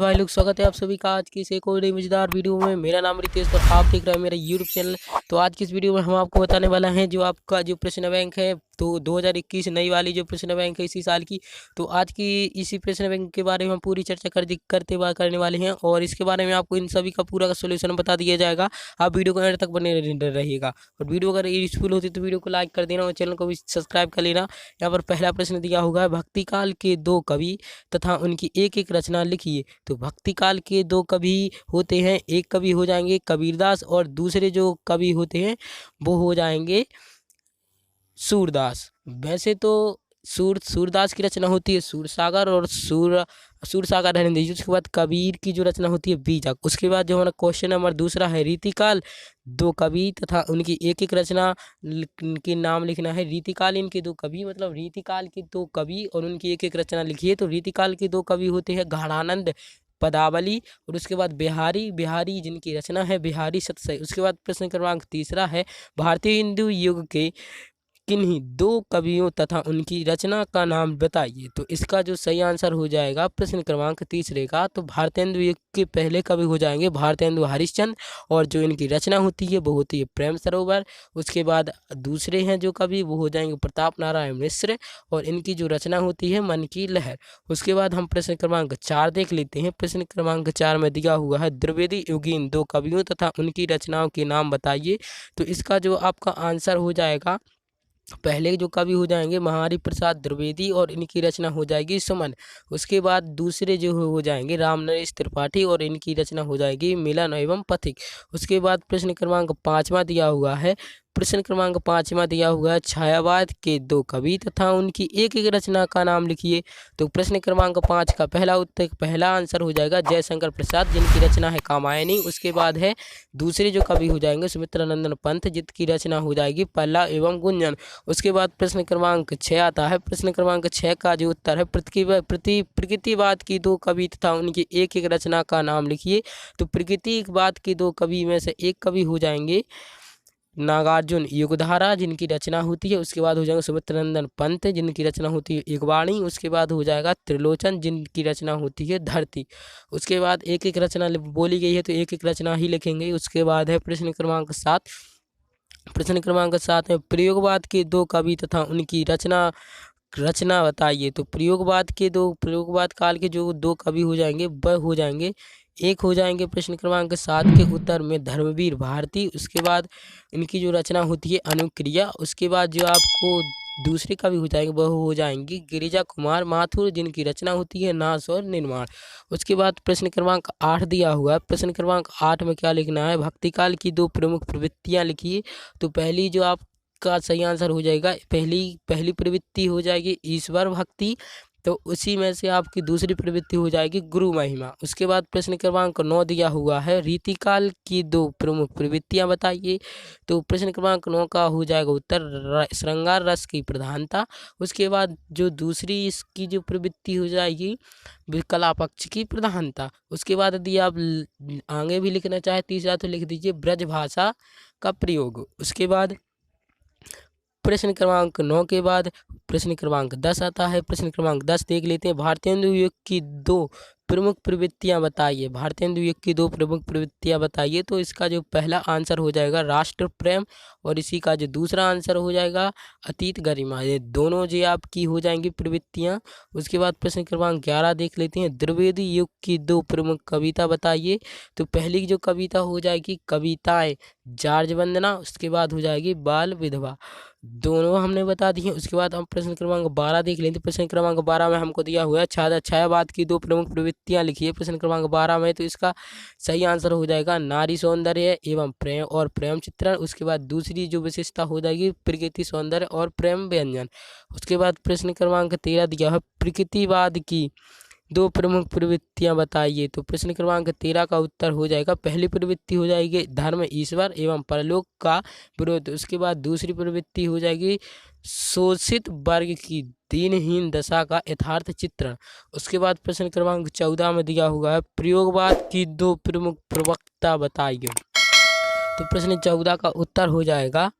भाई लोग, स्वागत है आप सभी का आज की इस एक और नई मजेदार वीडियो में। मेरा नाम रितेश और आप देख रहे हैं मेरा यूट्यूब चैनल। तो आज की इस वीडियो में हम आपको बताने वाला है जो आपका जो प्रश्न बैंक है, तो 2021 नई वाली जो प्रश्न बैंक है इसी साल की। तो आज की इसी प्रश्न बैंक के बारे में हम पूरी चर्चा करने वाले हैं और इसके बारे में आपको इन सभी का पूरा का सोल्यूशन बता दिया जाएगा। आप वीडियो को एंड तक बने रहिएगा और वीडियो अगर यूजफुल होती तो वीडियो को लाइक कर देना और चैनल को भी सब्सक्राइब कर लेना। यहाँ पर पहला प्रश्न दिया हुआ है, भक्ति काल के दो कवि तथा उनकी एक एक रचना लिखिए। तो भक्ति काल के दो कवि होते हैं, एक कवि हो जाएंगे कबीरदास और दूसरे जो कवि होते हैं वो हो जाएंगे सूरदास। वैसे तो सूरदास की रचना होती है सूरसागर और सूरसागर है। उसके बाद कबीर की जो रचना होती है बीजक। उसके बाद जो हमारा क्वेश्चन नंबर दूसरा है, रीतिकाल दो कवि तथा उनकी एक एक रचना के नाम लिखना है। रीतिकाल इनके दो कवि मतलब रीतिकाल के दो कवि और उनकी एक एक रचना लिखिए। तो रीतिकाल के दो कवि होते हैं घाणानंद पदावली और उसके बाद बिहारी जिनकी रचना है बिहारी सतसई। उसके बाद प्रश्न क्रमांक तीसरा है, भारतीय हिंदू युग के किन्हीं दो कवियों तथा उनकी रचना का नाम बताइए। तो इसका जो सही आंसर हो जाएगा प्रश्न क्रमांक तीसरे का, तो भारतेंदु युग के पहले कवि हो जाएंगे भारतेंदु हरिश्चंद्र और जो इनकी रचना होती है वो होती है प्रेम सरोवर। उसके बाद दूसरे हैं जो कवि वो हो जाएंगे प्रताप नारायण मिश्र और इनकी जो रचना होती है मन की लहर। उसके बाद हम प्रश्न क्रमांक 4 देख लेते हैं। प्रश्न क्रमांक 4 में दिया हुआ है, द्विवेदी युगीन दो कवियों तथा उनकी रचनाओं के नाम बताइए। तो इसका जो आपका आंसर हो जाएगा, पहले जो कवि हो जाएंगे महाहरि प्रसाद द्विवेदी और इनकी रचना हो जाएगी सुमन। उसके बाद दूसरे जो हो जाएंगे रामनरेश त्रिपाठी और इनकी रचना हो जाएगी मिलन एवं पथिक। उसके बाद प्रश्न क्रमांक 5वां दिया हुआ है, छायावाद के दो कवि तथा उनकी एक एक रचना का नाम लिखिए। तो प्रश्न क्रमांक 5 का पहला आंसर हो जाएगा जयशंकर प्रसाद जिनकी रचना है कामायनी। उसके बाद है दूसरे जो कवि हो जाएंगे सुमित्रानंदन पंत जिनकी रचना हो जाएगी पल्लव एवं गुंजन। उसके बाद प्रश्न क्रमांक 6 आता है। प्रश्न क्रमांक 6 का जो उत्तर है, प्रकृतिवाद की दो कवि तथा उनकी एक एक रचना का नाम लिखिए। तो प्रकृतिवाद के दो कवि में से एक कवि हो जाएंगे नागार्जुन युगधारा जिनकी रचना होती है। उसके बाद हो जाएगा सुमित्रानंदन पंत जिनकी रचना होती है इकबाणी। उसके बाद हो जाएगा त्रिलोचन जिनकी रचना होती है धरती। उसके बाद एक एक रचना बोली गई है तो एक एक रचना ही लिखेंगे। उसके बाद है प्रश्न क्रमांक 7। प्रश्न क्रमांक 7 में प्रयोगवाद के दो कवि तथा उनकी रचना बताइए। तो प्रयोगवाद काल के जो दो कवि हो जाएंगे वह हो जाएंगे, एक हो जाएंगे प्रश्न क्रमांक 7 के उत्तर में धर्मवीर भारती। उसके बाद इनकी जो रचना होती है अनुक्रिया। उसके बाद जो आपको दूसरे कवि हो जाएंगे वह हो जाएंगी गिरिजा कुमार माथुर जिनकी रचना होती है नाश और निर्माण। उसके बाद प्रश्न क्रमांक 8 दिया हुआ है। प्रश्न क्रमांक 8 में क्या लिखना है, भक्तिकाल की दो प्रमुख प्रवृत्तियां लिखिए। तो पहली जो आपका सही आंसर हो जाएगा, पहली प्रवृत्ति हो जाएगी ईश्वर भक्ति। तो उसी में से आपकी दूसरी प्रवृत्ति हो जाएगी गुरु महिमा। उसके बाद प्रश्न क्रमांक 9 दिया हुआ है, रीतिकाल की दो प्रमुख प्रवृत्तियां बताइए। तो प्रश्न क्रमांक 9 का हो जाएगा उत्तर श्रृंगार रस की प्रधानता। उसके बाद जो दूसरी इसकी जो प्रवृत्ति हो जाएगी कला पक्ष की प्रधानता। उसके बाद यदि आप आगे भी लिखना चाहे तीसरा तो लिख दीजिए ब्रज भाषा का प्रयोग। उसके बाद प्रश्न क्रमांक 9 के बाद प्रश्न क्रमांक 10 आता है। प्रश्न क्रमांक 10 देख लेते हैं, भारतेंदु युग की दो प्रमुख प्रवृत्तियां बताइए। भारतेंदु युग की दो प्रमुख प्रवृत्तियां बताइए। तो इसका जो पहला आंसर हो जाएगा राष्ट्र प्रेम और इसी का जो दूसरा आंसर हो जाएगा अतीत गरिमा। ये दोनों जो आपकी हो जाएंगी प्रवृत्तियां। उसके बाद प्रश्न क्रमांक 11 देख लेते हैं, द्विवेदी युग की दो प्रमुख कविता बताइए। तो पहली जो कविता हो जाएगी कविताएं जार्ज वंदना। उसके बाद हो जाएगी बाल विधवा, दोनों हमने बता दी हैं। उसके बाद हम प्रश्न क्रमांक 12 देख लेते हैं। प्रश्न क्रमांक 12 में हमको दिया हुआ है छायावाद की दो प्रमुख प्रवृत्तियां लिखिए। प्रश्न क्रमांक 12 में तो इसका सही आंसर हो जाएगा नारी सौंदर्य एवं प्रेम और प्रेम चित्रण। उसके बाद दूसरी जो विशेषता हो जाएगी प्रकृति सौंदर्य और प्रेम व्यंजन। उसके बाद प्रश्न क्रमांक 13 दिया है, प्रकृतिवाद की दो प्रमुख प्रवृत्तियां बताइए। तो प्रश्न क्रमांक 13 का उत्तर हो जाएगा पहली प्रवृत्ति हो जाएगी धर्म ईश्वर एवं परलोक का विरोध। उसके बाद दूसरी प्रवृत्ति हो जाएगी शोषित वर्ग की दीनहीन दशा का यथार्थ चित्रण। उसके बाद प्रश्न क्रमांक 14 में दिया हुआ है, प्रयोगवाद की दो प्रमुख प्रवक्ता बताइए। तो प्रश्न 14 का उत्तर हो जाएगा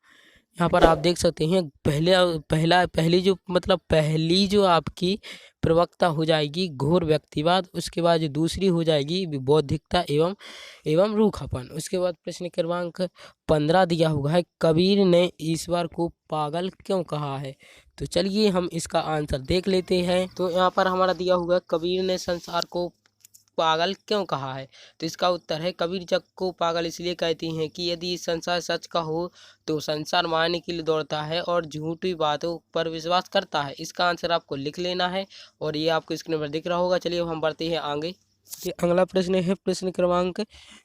यहाँ पर आप देख सकते हैं पहली जो आपकी प्रवक्ता हो जाएगी घोर व्यक्तिवाद, उसके बाद जो दूसरी हो जाएगी बौद्धिकता एवं रूखापन। उसके बाद प्रश्न क्रमांक 15 दिया हुआ है, कबीर ने ईश्वर को पागल क्यों कहा है। तो चलिए हम इसका आंसर देख लेते हैं। तो यहाँ पर हमारा दिया हुआ है, कबीर ने संसार को पागल क्यों कहा है। तो इसका उत्तर है, कबीर जग को पागल इसलिए कहती हैं कि यदि संसार सच का हो तो संसार मारने के लिए दौड़ता है और झूठी बातों पर विश्वास करता है। इसका आंसर आपको लिख लेना है और ये आपको स्क्रीन पर दिख रहा होगा। चलिए अब हम बढ़ते हैं आगे। ये अगला प्रश्न है प्रश्न क्रमांक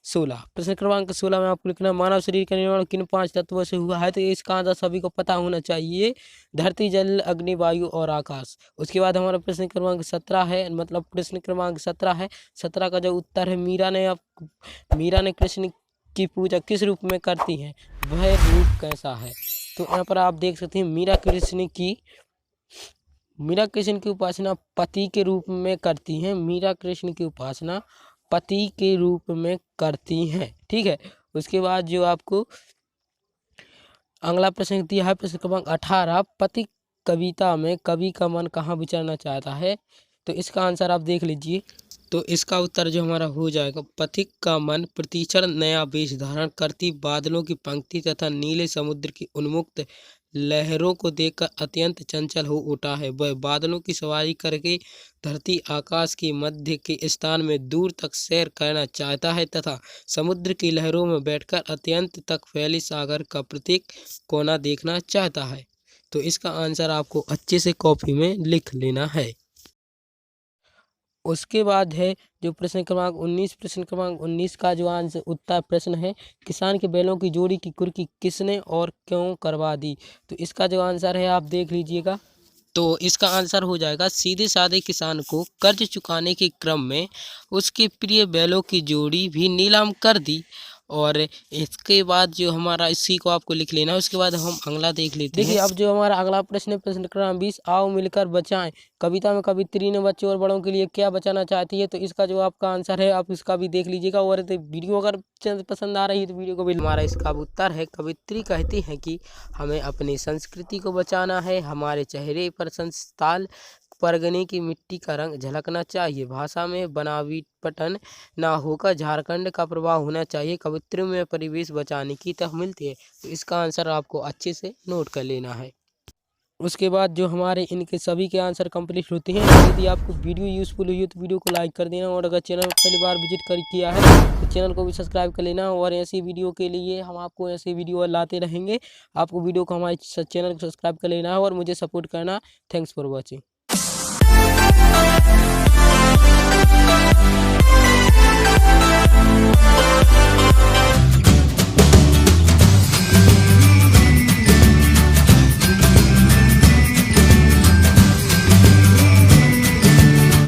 16। प्रश्न क्रमांक 16 में आपको लिखना, मानव शरीर का निर्माण किन 5 तत्वों से हुआ है। तो इसका आंसर सभी को पता होना चाहिए, धरती, जल, अग्नि, वायु और आकाश। उसके बाद हमारा प्रश्न क्रमांक 17 है, मतलब प्रश्न क्रमांक 17 है। 17 का जो उत्तर है, मीरा ने कृष्ण की पूजा किस रूप में करती हैं, वह रूप कैसा है। तो यहाँ पर आप देख सकते हैं, मीरा कृष्ण की उपासना पति के रूप में करती हैं। मीरा कृष्ण की उपासना पति के रूप में करती हैं, ठीक है। उसके बाद जो आपको अगला प्रश्न दिया है, प्रश्न क्रमांक 18, पति कविता में कवि का मन कहाँ विचरना चाहता है। तो इसका आंसर आप देख लीजिए। तो इसका उत्तर जो हमारा हो जाएगा, पथिक का मन प्रतिक्षण नया वेश धारण करती बादलों की पंक्ति तथा नीले समुद्र की उन्मुक्त लहरों को देखकर अत्यंत चंचल हो उठा है। वह बादलों की सवारी करके धरती आकाश के मध्य के स्थान में दूर तक सैर करना चाहता है तथा समुद्र की लहरों में बैठकर अत्यंत तक फैले सागर का प्रत्येक कोना देखना चाहता है। तो इसका आंसर आपको अच्छे से कॉपी में लिख लेना है। उसके बाद है जो प्रश्न क्रमांक 19। प्रश्न क्रमांक 19 का जो आंसर उत्तर प्रश्न है, किसान के बैलों की जोड़ी की कुर्की किसने और क्यों करवा दी। तो इसका जो आंसर है आप देख लीजिएगा। तो इसका आंसर हो जाएगा, सीधे साधे किसान को कर्ज चुकाने के क्रम में उसके प्रिय बैलों की जोड़ी भी नीलाम कर दी। और इसके बाद जो हमारा, इसी को आपको लिख लेना है। उसके बाद हम अगला देख लेते हैं। देखिए अब जो हमारा अगला प्रश्न है, प्रश्न क्रमांक 20, आओ मिलकर बचाएं कविता में कवित्री ने बच्चों और बड़ों के लिए क्या बचाना चाहती है। तो इसका जो आपका आंसर है आप इसका भी देख लीजिएगा। और वीडियो अगर चैनल पसंद आ रही है तो वीडियो को भी, हमारा इसका उत्तर है, कवित्री कहती है कि हमें अपनी संस्कृति को बचाना है, हमारे चेहरे पर संस्थाल परगने की मिट्टी का रंग झलकना चाहिए, भाषा में बनावटीपन ना होकर झारखंड का प्रभाव होना चाहिए, कवित्री में परिवेश बचाने की तक मिलती है। तो इसका आंसर आपको अच्छे से नोट कर लेना है। उसके बाद जो हमारे इनके सभी के आंसर कंप्लीट होते हैं। यदि आपको वीडियो यूज़फुल हुई तो वीडियो को लाइक कर देना, और अगर चैनल पहली बार विजिट किया है तो चैनल को भी सब्सक्राइब कर लेना। और ऐसी वीडियो के लिए हम आपको ऐसी वीडियो लाते रहेंगे। आपको वीडियो को हमारे चैनल को सब्सक्राइब कर लेना है और मुझे सपोर्ट करना। Thanks for watching.